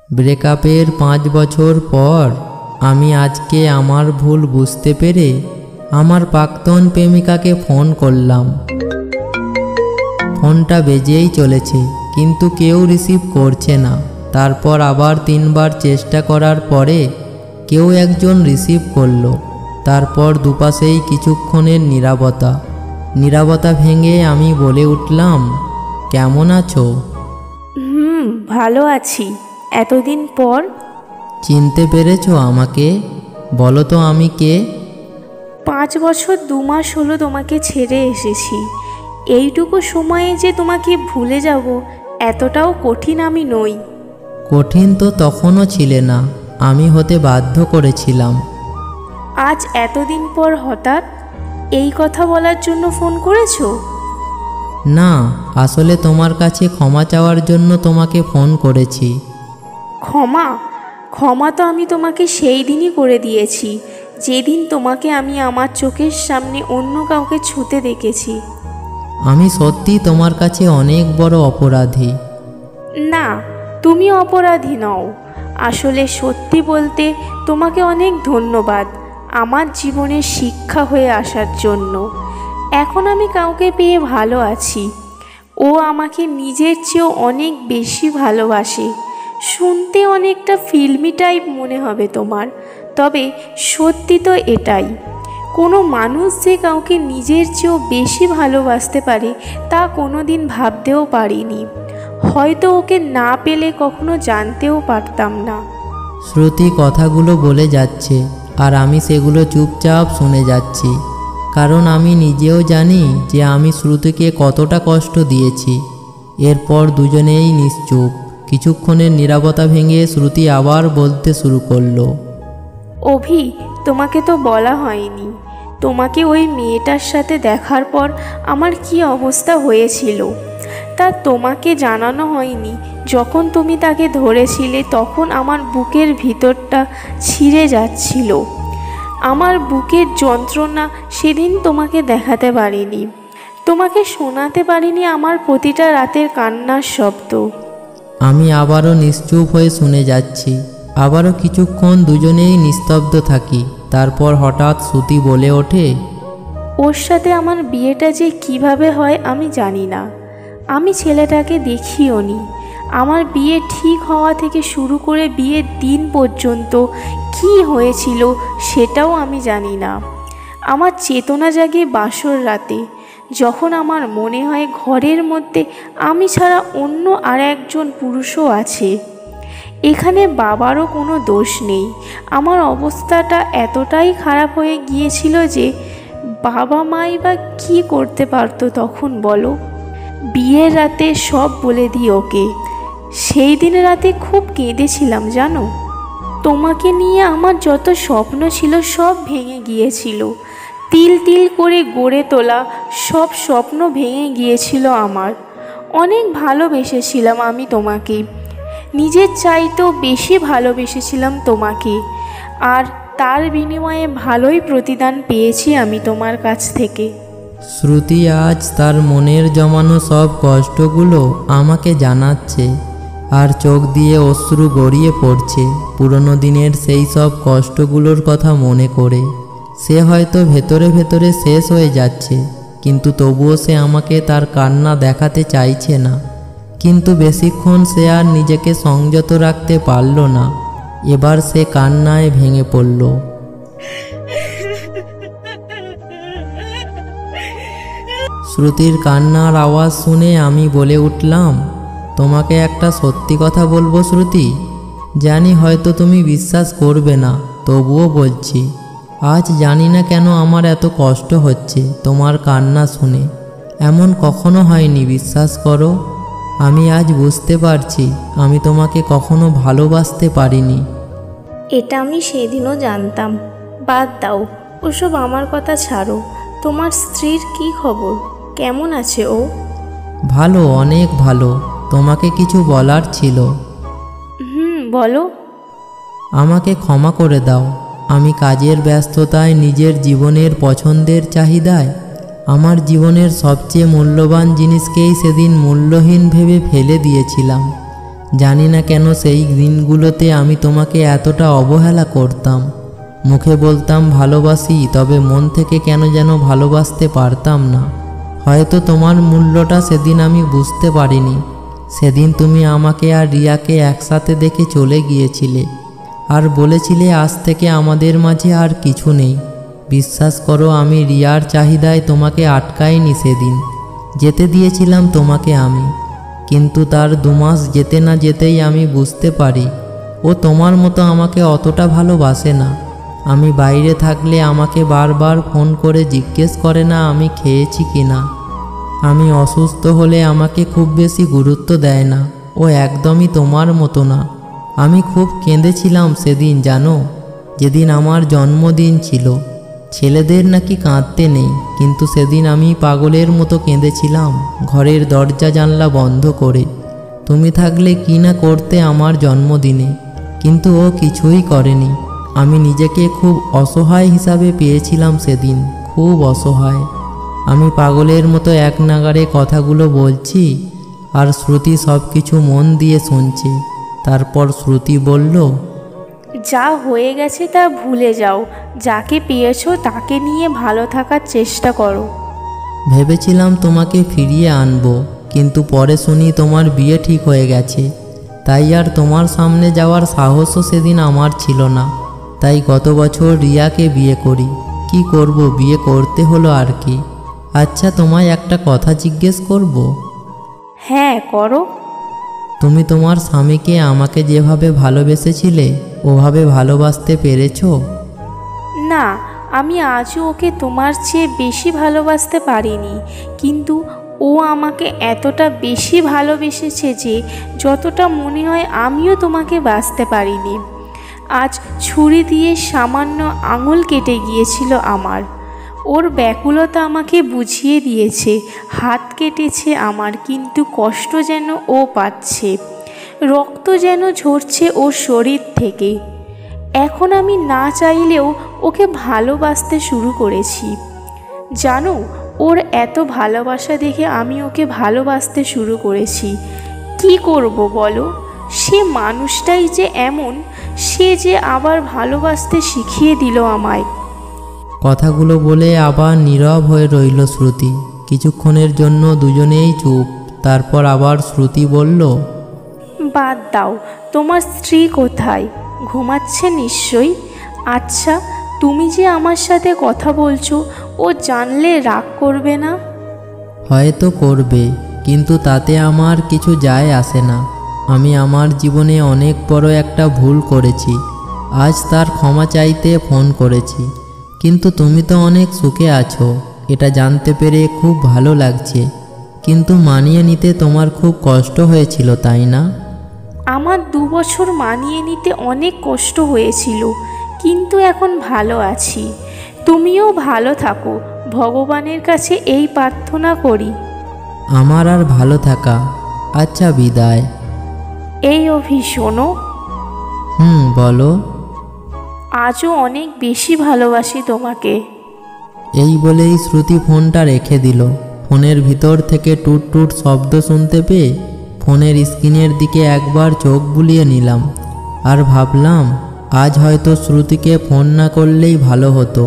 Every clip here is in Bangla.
ব্রেকআপের 5 বছর পর আমি আজকে আমার ভুল বুঝতে পেরে আমার প্রাক্তন প্রেমিকাকে ফোন করলাম। ফোনটা বেজেই চলেছে, কিন্তু কেউ রিসিভ করছে না। তারপর আবার 3 বার চেষ্টা করার পরে কেউ একজন রিসিভ করলো। তারপর দুপাশেই কিছুক্ষণের নীরবতা ভেঙে আমি বলে উঠলাম, কেমন আছো? ভালো আছি। এতদিন পর চিনতে পেরেছো আমাকে? বলো তো আমি কে? 5 বছর 2 মাস হলো তোমাকে ছেড়ে এসেছি। এইটুকু সময়ে যে তোমাকে ভুলে যাব এতটাও কঠিন আমি নই। কঠিন তো তখনও ছিলে না, আমি হতে বাধ্য করেছিলাম। আজ এতদিন পর হঠাৎ এই কথা বলার জন্য ফোন করেছো? না, আসলে তোমার কাছে ক্ষমা চাওয়ার জন্য তোমাকে ফোন করেছি। ক্ষমা তো আমি তোমাকে সেই দিনই করে দিয়েছি যেদিন তোমাকে আমি আমার চোখের সামনে অন্য কাউকে ছুঁতে দেখেছি। আমি সত্যি তোমার কাছে অনেক বড় অপরাধী। না, তুমি অপরাধী নও। আসলে সত্যি বলতে তোমাকে অনেক ধন্যবাদ আমার জীবনে শিক্ষা হয়ে আসার জন্য। এখন আমি কাউকে পেয়ে ভালো আছি। ও আমাকে নিজের চেয়েও অনেক বেশি ভালোবাসে। শুনতে অনেকটা ফিল্মি টাইপ মনে হবে তোমার, তবে সত্যি তো এটাই। কোনো মানুষ যে কাউকে নিজের চেয়েও বেশি ভালোবাসতে পারে তা কোনো দিন ভাবতেও পারিনি। হয়তো ওকে না পেলে কখনো জানতেও পারতাম না। শ্রুতি কথাগুলো বলে যাচ্ছে আর আমি সেগুলো চুপচাপ শুনে যাচ্ছি, কারণ আমি নিজেও জানি যে আমি শ্রুতিকে কতটা কষ্ট দিয়েছি। এরপর দুজনেই নিশ্চুপ। কিছুক্ষণের নীরবতা ভেঙে শ্রুতি আবার বলতে শুরু করলো, অভি, তোমাকে তো বলা হয়নি তোমাকে ওই মেয়েটার সাথে দেখার পর আমার কি অবস্থা হয়েছিল। তা তোমাকে জানানো হয়নি। যখন তুমি তাকে ধরেছিলে তখন আমার বুকের ভিতরটা ছিঁড়ে যাচ্ছিল। আমার বুকের যন্ত্রণা সেদিন তোমাকে দেখাতে পারিনি, তোমাকে শোনাতে পারিনি আমার প্রতিটা রাতের কান্নার শব্দ। আমি আবারও নিশ্চুপ হয়ে শুনে যাচ্ছি। আবারও কিছুক্ষণ দুজনেই নিস্তব্ধ থাকি। তারপর হঠাৎ শ্রুতি বলে ওঠে, ওর সাথে আমার বিয়েটা যে কিভাবে হয় আমি জানি না। আমি ছেলেটাকে দেখিও নি। আমার বিয়ে ঠিক হওয়া থেকে শুরু করে বিয়ের দিন পর্যন্ত কি হয়েছিল সেটাও আমি জানি না। আমার চেতনা জাগে বাসর রাতে, যখন আমার মনে হয় ঘরের মধ্যে আমি ছাড়া অন্য আর একজন পুরুষও আছে। এখানে বাবারও কোনো দোষ নেই। আমার অবস্থাটা এতটাই খারাপ হয়ে গিয়েছিল যে বাবা মাই বা কী করতে পারতো তখন বলো। বিয়ের রাতে সব বলে দিই ওকে। সেই দিন রাতে খুব কেঁদেছিলাম জানো। তোমাকে নিয়ে আমার যত স্বপ্ন ছিল সব ভেঙে গিয়েছিল। তিল তিল করে গড়ে তোলা সব স্বপ্ন ভেঙে গিয়েছিল আমার। অনেক ভালোবেসেছিলাম আমি তোমাকে, নিজের চাইতেও বেশি ভালোবেসেছিলাম তোমাকে। আর তার বিনিময়ে ভালোই প্রতিদান পেয়েছি আমি তোমার কাছ থেকে। শ্রুতি আজ তার মনের জমানো সব কষ্টগুলো আমাকে জানাচ্ছে, আর চোখ দিয়ে অশ্রু গড়িয়ে পড়ছে পুরনো দিনের সেই সব কষ্টগুলোর কথা মনে করে। সে হয়তো ভেতরে ভেতরে শেষ হয়ে যাচ্ছে, কিন্তু তবুও সে আমাকে তার কান্না দেখাতে চাইছে না। কিন্তু বেশিক্ষণ সে আর নিজেকে সংযত রাখতে পারল না। এবার সে কান্নায় ভেঙে পড়ল। শ্রুতির কান্নার আওয়াজ শুনে আমি বলে উঠলাম, তোমাকে একটা সত্যি কথা বলবো শ্রুতি। জানি হয়তো তুমি বিশ্বাস করবে না, তবুও বলছি। আজ জানি না কেন আমার এত কষ্ট হচ্ছে তোমার কান্না শুনে। এমন কখনো হয়নি, বিশ্বাস করো। আমি আজ বুঝতে পারছি আমি তোমাকে কখনো ভালোবাসতে পারিনি। এটা আমি সেদিনও জানতাম। বাদ দাও, ওসব আমার কথা ছাড়ো। তোমার স্ত্রীর কি খবর? কেমন আছে ও? ভালো, অনেক ভালো। তোমাকে কিছু বলার ছিল। বলো। আমাকে ক্ষমা করে দাও। আমি কাজের ব্যস্ততায়, নিজের জীবনের পছন্দের চাহিদায় আমার জীবনের সবচেয়ে মূল্যবান জিনিসকেই সেদিন মূল্যহীন ভেবে ফেলে দিয়েছিলাম। জানি না কেন সেই দিনগুলোতে আমি তোমাকে এতটা অবহেলা করতাম। মুখে বলতাম ভালোবাসি, তবে মন থেকে কেন যেন ভালোবাসতে পারতাম না। হয়তো তোমার মূল্যটা সেদিন আমি বুঝতে পারিনি। সেদিন তুমি আমাকে আর রিয়াকে একসাথে দেখে চলে গিয়েছিলে আর বলেছিলে আজ থেকে আমাদের মাঝে আর কিছু নেই। বিশ্বাস করো, আমি রিয়ার চাহিদায় তোমাকে আটকাইনি। সেদিন যেতে দিয়েছিলাম তোমাকে আমি, কিন্তু তার 2 মাস যেতে না যেতেই আমি বুঝতে পারি ও তোমার মতো আমাকে অতটা ভালোবাসে না। আমি বাইরে থাকলে আমাকে বারবার ফোন করে জিজ্ঞেস করে না আমি খেয়েছি কিনা। আমি অসুস্থ হলে আমাকে খুব বেশি গুরুত্ব দেয় না। ও একদমই তোমার মতো না। আমি খুব কেঁদেছিলাম সেদিন, জানো, যেদিন আমার জন্মদিন ছিল। ছেলেদের নাকি কাঁদতে নেই, কিন্তু সেদিন আমি পাগলের মতো কেঁদেছিলাম, ঘরের দরজা জানলা বন্ধ করে। তুমি থাকলে কি না করতে আমার জন্মদিনে, কিন্তু ও কিছুই করেনি। আমি নিজেকে খুব অসহায় হিসাবে পেয়েছিলাম সেদিন, খুব অসহায়। আমি পাগলের মতো এক নাগাড়ে কথাগুলো বলছি আর শ্রুতি সব কিছু মন দিয়ে শুনছে। তারপর শ্রুতি বলল, যা হয়ে গেছে তা ভুলে যাও। যাকে পেয়েছো তাকে নিয়ে ভালো থাকার চেষ্টা করো। ভেবেছিলাম তোমাকে ফিরিয়ে আনবো, কিন্তু পরে শুনি তোমার বিয়ে ঠিক হয়ে গেছে। তাই আর তোমার সামনে যাওয়ার সাহসও সেদিন আমার ছিল না। তাই গত বছর রিয়াকে বিয়ে করি। কি করব, বিয়ে করতে হলো আর কি। আচ্ছা, তোমায় একটা কথা জিজ্ঞেস করব? হ্যাঁ, করো। তুমি তোমার স্বামীকে আমাকে যেভাবে ভালোবেসেছিলে ওভাবে ভালোবাসতে পেরেছো? না, আমি আজও ওকে তোমার চেয়ে বেশি ভালোবাসতে পারিনি, কিন্তু ও আমাকে এতটা বেশি ভালোবেসেছে যে যতটা মনে হয় আমিও তোমাকে বাসতে পারিনি। আজ ছুরি দিয়ে সামান্য আঙুল কেটে গিয়েছিল আমার। ওর ব্যাকুলতা আমাকে বুঝিয়ে দিয়েছে। হাত কেটেছে আমার, কিন্তু কষ্ট যেন ও পাচ্ছে। রক্ত যেন ঝরছে ওর শরীর থেকে। এখন আমি না চাইলেও ওকে ভালোবাসতে শুরু করেছি। জানো, ওর এত ভালোবাসা দেখে আমি ওকে ভালোবাসতে শুরু করেছি। কি করব বলো? সে মানুষটাই যে এমন, সে যে আবার ভালোবাসতে শিখিয়ে দিল আমায়। কথাগুলো বলে আবার নীরব হয়ে রইল শ্রুতি। কিছুক্ষণের জন্য দুজনেই চুপ। তারপর আবার শ্রুতি বলল, বাদ দাও, তোমার স্ত্রী কোথায়? ঘুমাচ্ছে নিশ্চয়ই। আচ্ছা, তুমি যে আমার সাথে কথা বলছো, ও জানলে রাগ করবে না? হয়তো করবে, কিন্তু তাতে আমার কিছু যায় আসে না। আমি আমার জীবনে অনেক বড় একটা ভুল করেছি। আজ তার ক্ষমা চাইতে ফোন করেছি। কিন্তু তুমি তো অনেক সুখে আছো, এটা জানতে পেরে খুব ভালো লাগছে। কিন্তু মানিয়ে নিতে তোমার খুব কষ্ট হয়েছিল, তাই না? আমার 2 বছর মানিয়ে নিতে অনেক কষ্ট হয়েছিল, কিন্তু এখন ভালো আছি। তুমিও ভালো থাকো, ভগবানের কাছে এই প্রার্থনা করি। আমার আর ভালো থাকা। আচ্ছা, বিদায়। এই অভি, শোনো। বলো। আজও অনেক বেশি ভালোবাসি তোমাকে। এই বলেই শ্রুতি ফোনটা রেখে দিল। ফোনের ভিতর থেকে টুট টুট শব্দ শুনতে পেয়ে ফোনের স্ক্রিনের দিকে একবার চোখ বুলিয়ে নিলাম আর ভাবলাম, আজ হয়তো শ্রুতিকে ফোন না করলেই ভালো হতো।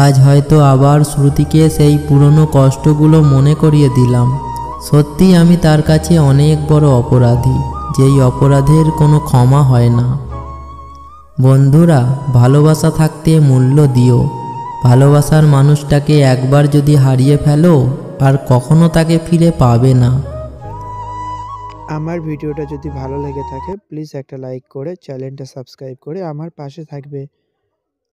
আজ হয়তো আবার শ্রুতিকে সেই পুরনো কষ্টগুলো মনে করিয়ে দিলাম। সত্যি আমি তার কাছে অনেক বড় অপরাধী, যেই অপরাধের কোনো ক্ষমা হয় না। বন্ধুরা, ভালোবাসা থাকতে মূল্য দিও। ভালোবাসার মানুষটাকে একবার যদি হারিয়ে ফেলো, আর কখনো তাকে ফিরে পাবে না। আমার ভিডিওটা যদি ভালো লেগে থাকে প্লিজ একটা লাইক করে চ্যানেলটা সাবস্ক্রাইব করে আমার পাশে থাকবে।